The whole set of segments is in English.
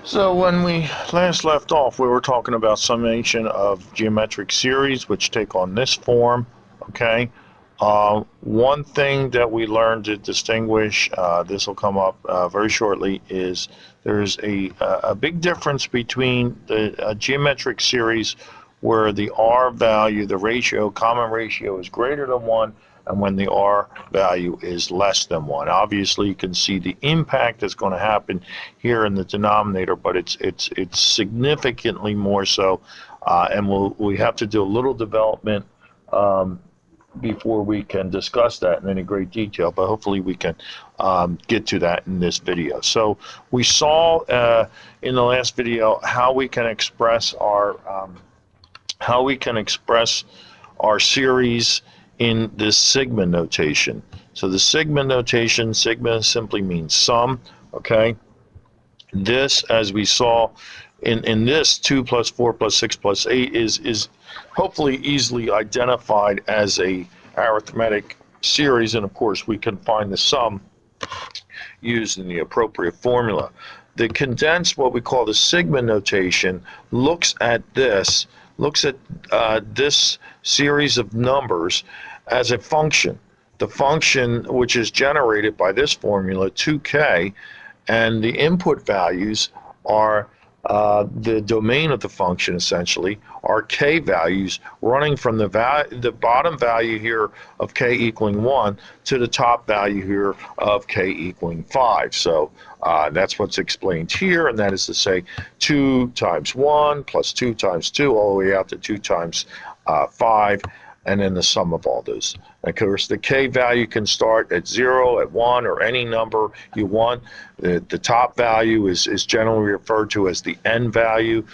So when we last left off, we were talking about summation of geometric series, which take on this form, okay? One thing that we learned to distinguish, this will come up very shortly, is there's a big difference between the geometric series where the R value, the ratio, common ratio is greater than 1, and when the R value is less than 1. Obviously, you can see the impact that's going to happen here in the denominator, but it's significantly more so, and we have to do a little development before we can discuss that in any great detail, but hopefully we can get to that in this video. So we saw in the last video how we can express our series in this sigma notation. So the sigma notation, sigma simply means sum, okay? This, as we saw in this, 2 plus 4 plus 6 plus 8 is hopefully easily identified as a arithmetic series, and of course we can find the sum used in the appropriate formula. The condensed, what we call the sigma notation, looks at this series of numbers as a function. The function, which is generated by this formula, 2k, and the input values are the domain of the function, essentially, are k values running from the bottom value here of k equaling 1 to the top value here of k equaling 5. So that's what's explained here, and that is to say 2 times 1 plus 2 times 2 all the way out to 2 times 5, and then the sum of all those. Of course, the k value can start at 0, at 1, or any number you want. The top value is generally referred to as the n value,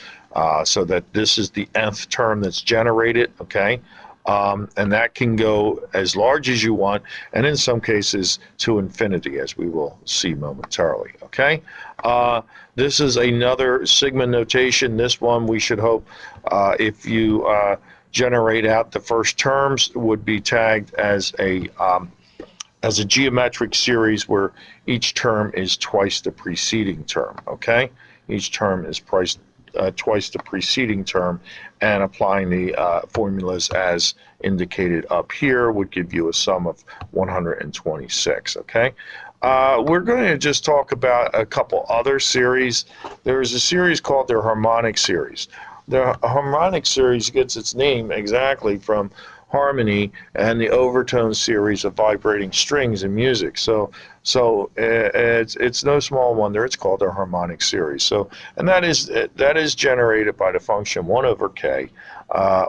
so that this is the nth term that's generated, okay? And that can go as large as you want, and in some cases to infinity, as we will see momentarily, okay? This is another sigma notation. This one we should hope, if you generate out the first terms, would be tagged as a geometric series where each term is twice the preceding term, okay? Each term is twice the preceding term, and applying the formulas as indicated up here would give you a sum of 126, okay? We're going to just talk about a couple other series. There's a series called the harmonic series. The harmonic series gets its name exactly from harmony and the overtone series of vibrating strings in music. So it's no small wonder it's called a harmonic series. So, and that is generated by the function 1 over k,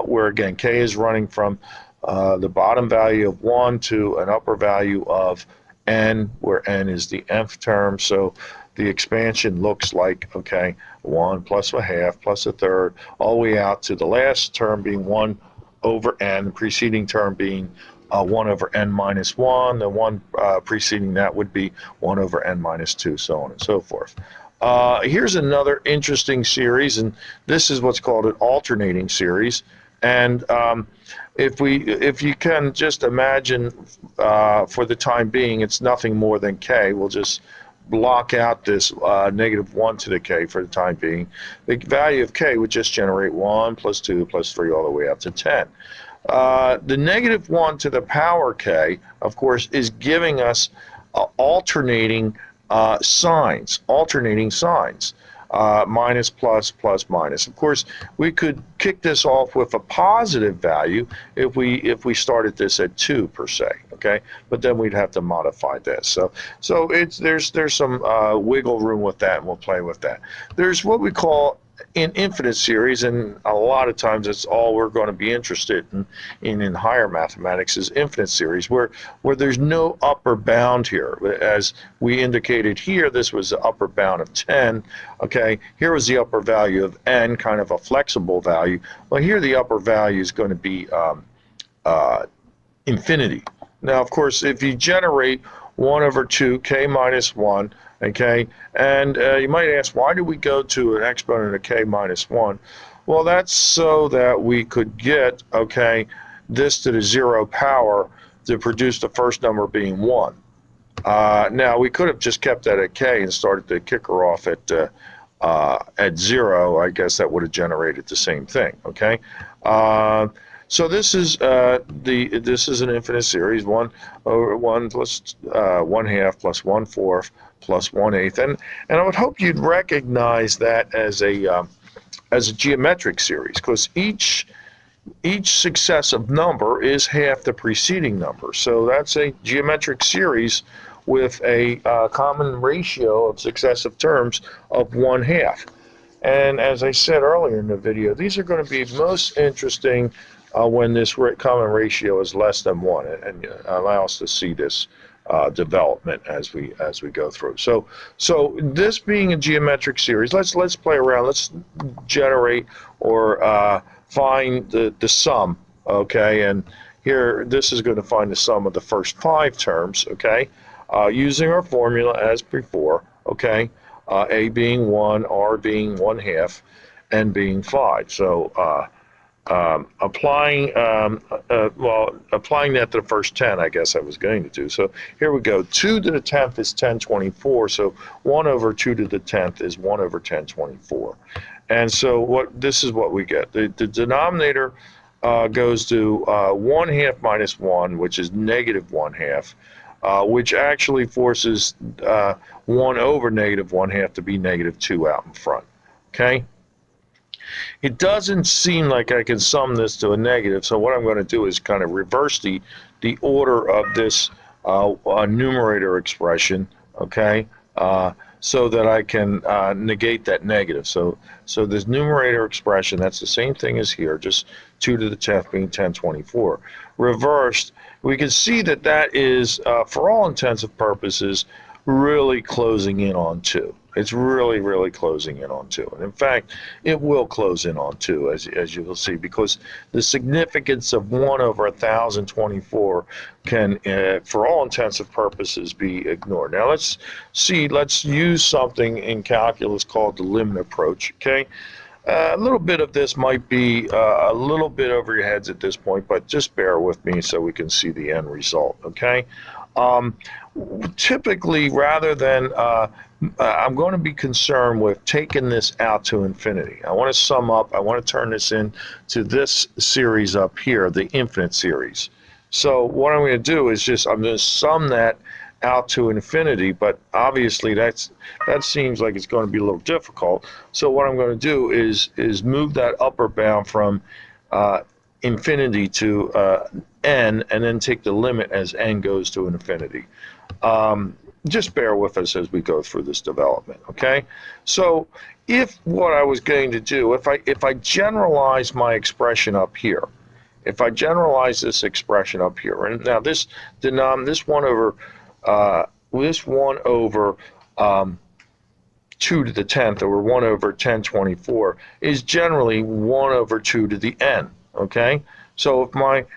where again k is running from the bottom value of 1 to an upper value of n, where n is the nth term. So the expansion looks like, okay, 1 plus a half plus a third, all the way out to the last term being 1 over n, the preceding term being 1 over n minus 1, the one preceding that would be 1 over n minus 2, so on and so forth. Here's another interesting series, and this is what's called an alternating series. And if you can just imagine, for the time being, it's nothing more than k. We'll just block out this -1 to the k for the time being. The value of k would just generate 1 plus 2 plus 3 all the way up to 10. The -1 to the power k, of course, is giving us alternating signs, minus, plus, plus, minus. Of course, we could kick this off with a positive value if we started this at 2 per se, okay? But then we'd have to modify this. So there's some wiggle room with that, and we'll play with that. There's what we call an infinite series, and a lot of times it's all we're going to be interested in higher mathematics is infinite series, where there's no upper bound here. As we indicated here, this was the upper bound of 10, okay? Here was the upper value of n, kind of a flexible value. Well, here the upper value is going to be infinity. Now, of course, if you generate 1 over 2, k minus 1, okay, and you might ask, why do we go to an exponent of k minus 1? Well, that's so that we could get, okay, this to the 0 power to produce the first number being 1. Now, we could have just kept that at k and started the kicker off at at 0, I guess that would have generated the same thing, okay? So this is this is an infinite series, 1 over 1 plus 1/2 plus 1/4 plus 1/8, and I would hope you'd recognize that as a geometric series, because each successive number is half the preceding number. So that's a geometric series with a common ratio of successive terms of 1/2. And as I said earlier in the video, these are going to be most interesting when this common ratio is less than 1, and allow us to see this development as we go through. So this being a geometric series, let's play around. Let's generate or find the sum, okay? And here, this is going to find the sum of the first 5 terms, okay? Using our formula as before, okay? A being 1, R being 1/2, N being 5. So applying that to the first 10, I guess I was going to do. So here we go. 2 to the 10th is 10^24. So 1 over 2 to the 10th is 1 over 10^24. And so this is what we get. The denominator goes to 1/2 minus 1, which is negative 1/2, which actually forces 1 over negative 1/2 to be negative 2 out in front. Okay? It doesn't seem like I can sum this to a negative, so what I'm going to do is kind of reverse the order of this numerator expression, okay? So that I can negate that negative. So this numerator expression, that's the same thing as here, just 2 to the 10th being 10^24. Reversed, we can see that is, for all intents and purposes, really closing in on 2. It's really, really closing in on 2. And in fact, it will close in on 2, as you will see, because the significance of 1 over 1024 can, for all intents and purposes, be ignored. Now let's use something in calculus called the limit approach, okay? A little bit of this might be a little bit over your heads at this point, but just bear with me so we can see the end result, okay? Typically, rather than, I'm going to be concerned with taking this out to infinity. I want to sum up, I want to turn this into this series up here, the infinite series. So what I'm going to do is I'm going to sum that out to infinity, but obviously that seems like it's going to be a little difficult. So what I'm going to do is move that upper bound from infinity to n, and then take the limit as n goes to infinity. Just bear with us as we go through this development, okay? So if what I was going to do, if I generalize my expression up here, if I generalize this expression up here, and now this 1 over 2 to the 10th, or 1 over 10^24, is generally 1 over 2 to the n, okay? So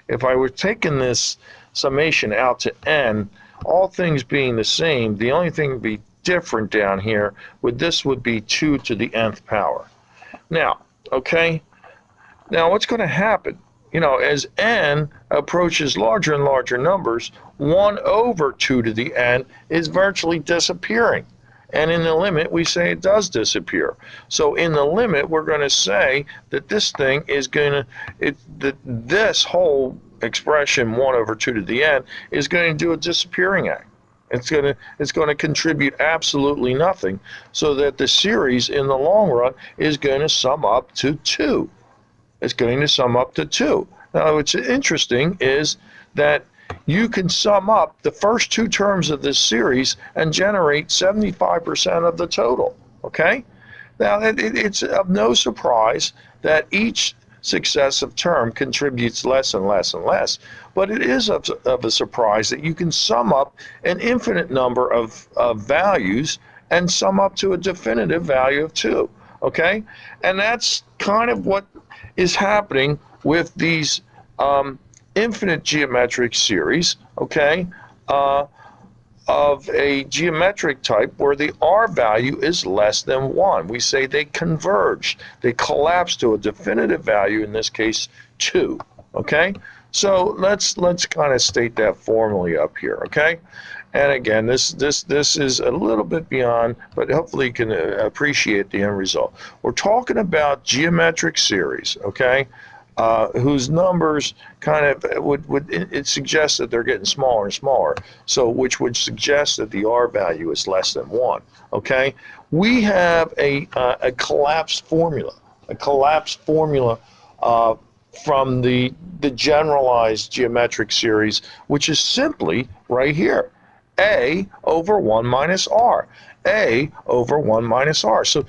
if I were taking this summation out to n, all things being the same, the only thing to be different down here would be 2 to the nth power. Now, okay, now what's going to happen? You know, as n approaches larger and larger numbers, 1 over 2 to the n is virtually disappearing. And in the limit, we say it does disappear. So in the limit, we're going to say that this thing is going to, this whole expression 1 over 2 to the n is going to do a disappearing act. It's going to contribute absolutely nothing, so that the series in the long run is going to sum up to 2. It's going to sum up to 2. Now, what's interesting is that you can sum up the first 2 terms of this series and generate 75% of the total, okay? Now, it's of no surprise that each successive term contributes less and less and less, but it is of a surprise that you can sum up an infinite number of values and sum up to a definitive value of 2, okay? And that's kind of what is happening with these infinite geometric series, okay, of a geometric type where the R value is less than 1. We say they converge. They collapse to a definitive value, in this case, 2, okay? So let's kind of state that formally up here, okay? And again, this is a little bit beyond, but hopefully you can appreciate the end result. We're talking about geometric series, okay, whose numbers kind of would it suggests that they're getting smaller and smaller. So which would suggest that the R value is less than 1. Okay, we have a collapsed formula, uh, from the generalized geometric series, which is simply right here. A over 1 minus R. A over 1 minus R. So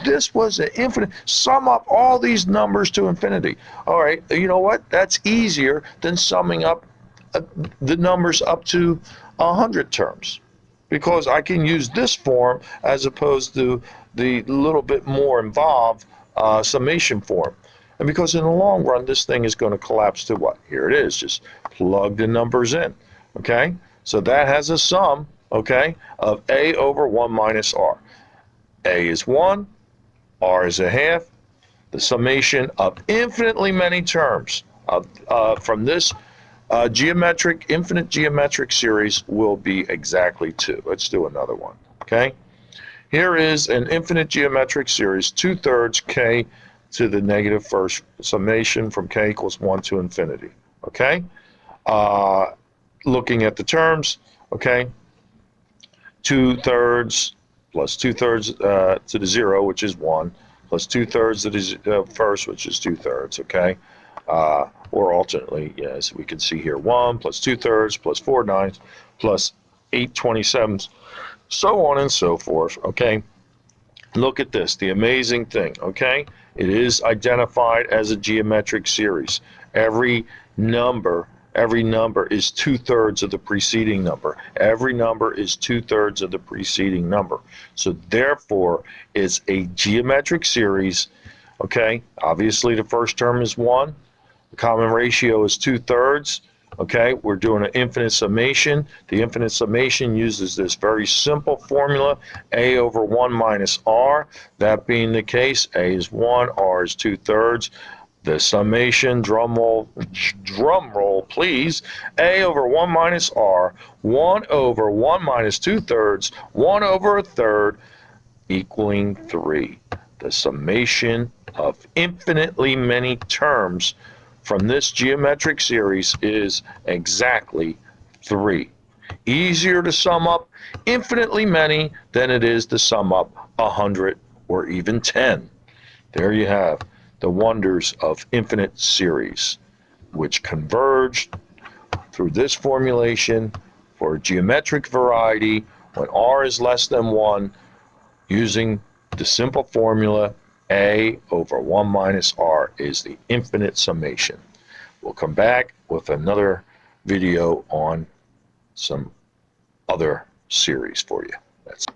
this was an infinite. Sum up all these numbers to infinity. All right, you know what? That's easier than summing up the numbers up to 100 terms, because I can use this form as opposed to the little bit more involved summation form. And because in the long run, this thing is going to collapse to what? Here it is. Just plug the numbers in. Okay? So that has a sum, okay, of A over 1 minus R. A is 1, R is a half. The summation of infinitely many terms from this infinite geometric series will be exactly 2. Let's do another one, okay? Here is an infinite geometric series, 2/3 k to the negative first, summation from k equals 1 to infinity, okay? Looking at the terms, okay, 2/3 plus 2/3 to the 0, which is 1, plus 2/3 to the first, which is 2/3, okay? Or alternately, yes, we can see here 1 plus 2/3 plus 4/9 plus 8/27, so on and so forth, okay? Look at this, the amazing thing, okay? It is identified as a geometric series. Every number is 2/3 of the preceding number. Every number is 2/3 of the preceding number. So therefore, it's a geometric series, okay? Obviously, the first term is 1. The common ratio is 2/3. Okay, we're doing an infinite summation. The infinite summation uses this very simple formula, A over 1 minus R. That being the case, A is 1, R is 2/3. The summation, drum roll please, A over 1 minus R, 1 over 1 minus 2/3, 1 over 1/3, equaling 3. The summation of infinitely many terms from this geometric series is exactly 3. Easier to sum up infinitely many than it is to sum up 100 or even 10. There you have the wonders of infinite series, which converge through this formulation for geometric variety when R is less than 1, using the simple formula A over 1 minus R is the infinite summation. We'll come back with another video on some other series for you. That's